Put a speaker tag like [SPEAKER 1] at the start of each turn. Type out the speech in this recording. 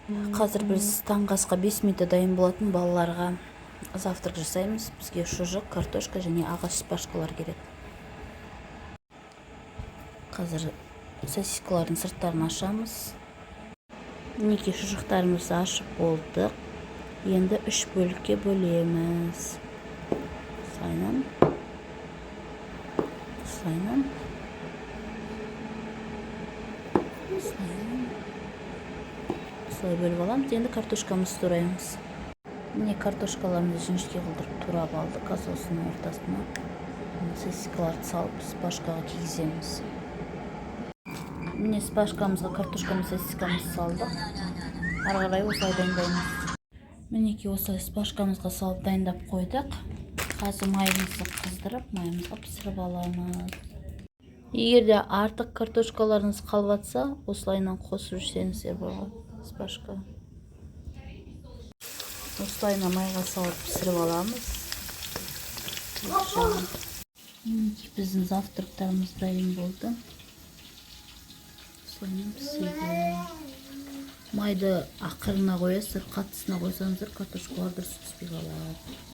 [SPEAKER 1] Қазір біз таңғы асқа 5 минутта дайын болатын балаларға завтрак жасаймыз. Бізге шұжық, картошка және ағаш шпажкалар керек. Қазір сосискалардың сырттарын ашамыз. Мінекей шұжықтарымызды ашып болдық. Енді 3 бөлікке бөлеміз. Осылайынан. Осылай бөліп аламыз. Енді картошкамызды тураймыз. Міне картошкаларымызды жіңішке қылдырып турап алдық. Осының ортасына сосискаларды салып шпажкаға кигіземіз. Міне шпажкамызға картошкамыз, сосискамызды салдық. Ары қарай осылай дайындаймыз. Мінекей осылай шпажкамызға салып дайындап қойдық. Қазір майымызды қыздырып, майымызға пісіріп аламыз. Егер де артық картошкаларыңыз қалып жатса, осылайынан қосып жүрсеңіздер болады шпажка. Осылайынан майға салып пісіріп аламыз. Мінекей біздің завтрактарымыз дайын болды. Осылайынан піседі. Майды ақырына қоясыздар, қатысына қойсаңыздар картошкалар дұрыс піспей қалады.